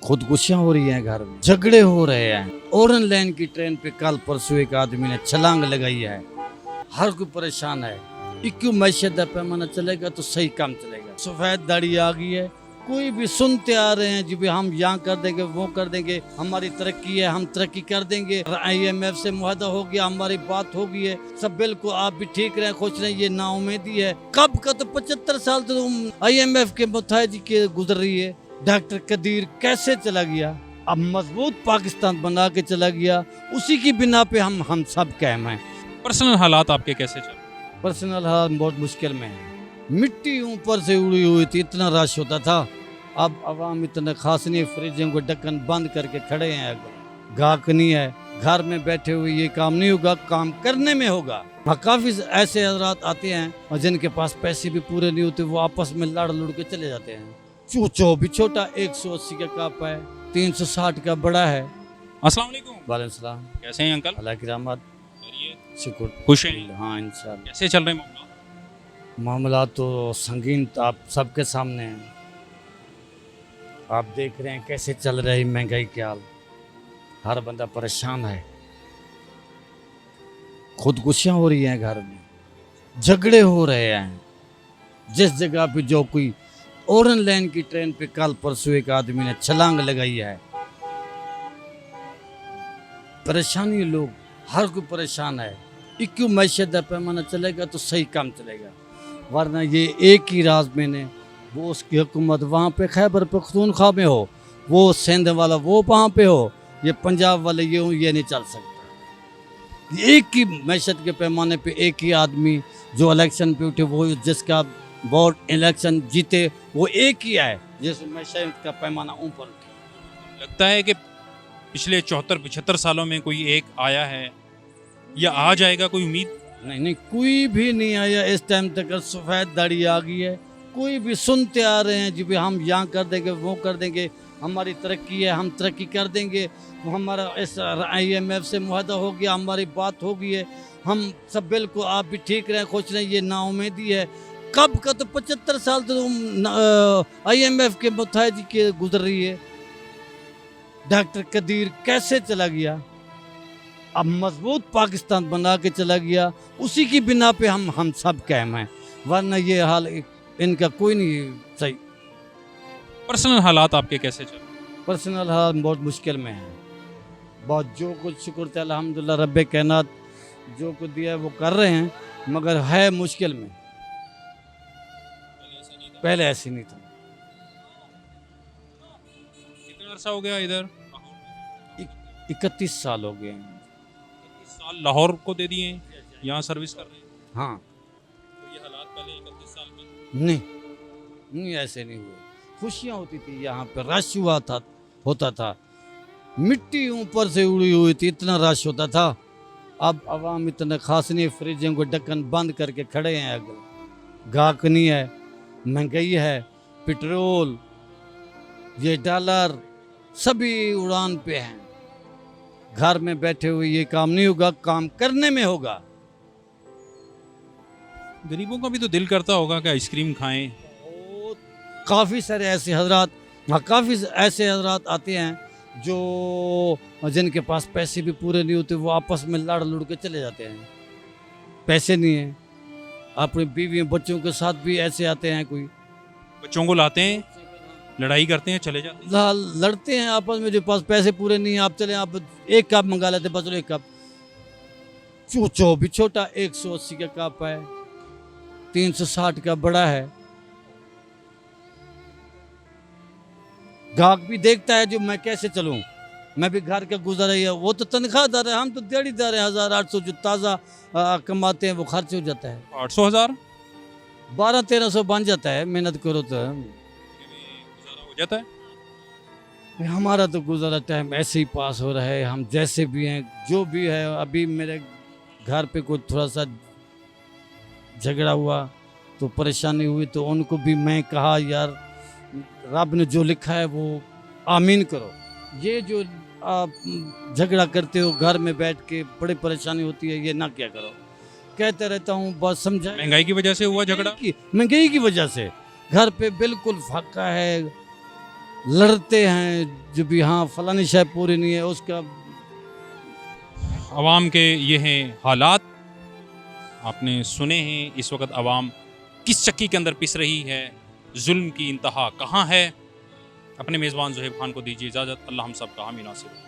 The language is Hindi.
खुदकुशियां हो रही हैं, घर में झगड़े हो रहे हैं। ऑरेंज लाइन की ट्रेन पे कल परसों एक आदमी ने छलांग लगाई है। हर कोई परेशान है। क्यों मैशत का पैमाना चलेगा तो सही काम चलेगा। सफेद दाढ़ी आ गई है, कोई भी सुनते आ रहे हैं जी भी हम यहाँ कर देंगे, वो कर देंगे, हमारी तरक्की है, हम तरक्की कर देंगे, IMF से मुआहदा हो गया, हमारी बात हो गई है, सब बिल्कुल आप भी ठीक रहे, खुश रहे। ये नाउमीदी है। कब का तो 75 साल तो IMF के मुताबिक के गुजर रही है। डॉक्टर कदीर कैसे चला गया, अब मजबूत पाकिस्तान बना के चला गया। उसी की बिना पे हम सब कायम हैं। पर्सनल हालात आपके कैसे चल? पर्सनल हाल बहुत मुश्किल में है। मिट्टी ऊपर से उड़ी हुई थी, इतना रश होता था। अब आवाम इतना खास नहीं, फ्रिजों को ढक्कन बंद करके खड़े हैं। गाहक नहीं है, घर में बैठे हुए ये काम नहीं होगा, काम करने में होगा। हाँ, काफी ऐसे हजरात आते हैं और जिनके पास पैसे भी पूरे नहीं होते, वो आपस में लड़ लुड़ के चले जाते हैं। चूचो भी छोटा 180 का कप है, 360 का बड़ा है। अस्सलाम वालेकुम। वालेकुम सलाम। कैसे हैं अंकल? अल्लाह की रहमत, शुक्र, खुश हैं? हाँ इंशाल्लाह। कैसे चल रहे हैं मामला तो संगीन आप सबके सामने है। आप देख रहे हैं कैसे चल रही महंगाई के हाल। हर बंदा परेशान है। खुदकुशियां हो रही हैं, घर में झगड़े हो रहे हैं। जिस जगह पे जो कोई ऑरेंज लाइन की ट्रेन पे कल परसों एक आदमी ने छलांग लगाई है। परेशानी, लोग हर कोई परेशान है। क्यों मैशत का पैमाना चलेगा तो सही काम चलेगा, वरना ये एक ही राज में ने वो उसकी हुकूमत वहाँ पे खैबर पख्तूनख्वा में हो, वो सिंध वाला वो वहाँ पे हो, ये पंजाब वाले ये नहीं चल सकता। एक ही मैशत के पैमाने पे एक ही आदमी जो इलेक्शन पे उठे, वो जिसका वोट इलेक्शन जीते, वो एक ही है जिस मैशत का पैमाना ऊपर उठे। लगता है कि पिछले 74-75 सालों में कोई एक आया है या आ जाएगा, कोई उम्मीद? नहीं, कोई भी नहीं आया इस टाइम तक। सफ़ेद दाढ़ी आ गई है। कोई भी सुनते आ रहे हैं जी भी हम यहाँ कर देंगे, वो कर देंगे, हमारी तरक्की है, हम तरक्की कर देंगे, हमारा इस IMF से मुआहदा हो गया, हमारी बात हो गई है, हम सब बिल्कुल आप भी ठीक रहे, खुश रहे। ये नाउमीदी है। कब का तो 75 साल तो IMF के मुताबिक के गुजर रही है। डॉक्टर कदीर कैसे चला गया, अब मजबूत पाकिस्तान बना के चला गया। उसी की बिना पे हम सब कायम हैं, वरना ये हाल इनका कोई नहीं सही। पर्सनल हालात आपके कैसे चल? पर्सनल हाल बहुत मुश्किल में है। बहुत जो कुछ शुक्र है अल्हम्दुलिल्लाह, रब्बे कायनात जो कुछ दिया है वो कर रहे हैं, मगर है मुश्किल में। पहले ऐसे नहीं था। कितना अरसा हो गया इधर? 31 साल हो गए हैं। 31 साल लाहौर को दे दिए, यहाँ सर्विस कर रहे हैं। हाँ, तो ये हालात पहले 31 साल में नहीं ऐसे नहीं हुए। खुशियाँ होती थी, यहाँ पे रश हुआ था, होता था। मिट्टी ऊपर से उड़ी हुई थी, इतना रश होता था। अब आवाम इतना खास नहीं, फ्रिजों को ढक्कन बंद करके खड़े हैं। गाहक नहीं है, महंगाई है, पेट्रोल, ये डॉलर सभी उड़ान पे हैं। घर में बैठे हुए ये काम नहीं होगा, काम करने में होगा। गरीबों का भी तो दिल करता होगा कि आइसक्रीम खाएं। काफ़ी सारे ऐसे हजरात, काफ़ी ऐसे हजरात आते हैं जो जिनके पास पैसे भी पूरे नहीं होते, वो आपस में लड़ लुड़ के चले जाते हैं। पैसे नहीं है, अपनी बीवी बच्चों के साथ भी ऐसे आते हैं। कोई बच्चों को लाते हैं, लड़ाई करते हैं, चले जाते हैं। लड़ते हैं आपस में, जो पास पैसे पूरे नहीं है, आप चले, आप एक कप मंगा लेते, बस एक कप। चूचो भी छोटा 180 का कप है, 360 का बड़ा है। गाहक भी देखता है जो मैं कैसे चलूं, मैं भी घर का गुजारा है। वो तो तनख्वाहदार है, हम तो दिहाड़ीदार है। 1800 जो ताज़ा कमाते हैं वो खर्च हो जाता है। 800-1000 1200-1300 बन जाता है, मेहनत करो तो गुजारा हो जाता है। हमारा तो गुजारा टाइम ऐसे ही पास हो रहा है। हम जैसे भी हैं, जो भी है। अभी मेरे घर पे कोई थोड़ा सा झगड़ा हुआ तो परेशानी हुई, तो उनको भी मैं कहा यार रब ने जो लिखा है वो आमीन करो। ये जो आप झगड़ा करते हो घर में बैठ के, बड़ी परेशानी होती है, ये ना क्या करो। कहते रहता हूँ, बस समझा। महंगाई की वजह से हुआ झगड़ा? महंगाई की वजह से घर पे बिल्कुल फाका है, लड़ते हैं, जो भी हाँ फलानी शय पूरी नहीं है उसका। अवाम के ये हैं हालात, आपने सुने हैं। इस वक्त अवाम किस चक्की के अंदर पिस रही है, जुल्म की इंतहा कहाँ है। अपने मेज़बान ज़ुहैब खान को दीजिए इजाज़त। अल्लाह हम सब का हामी नासिर।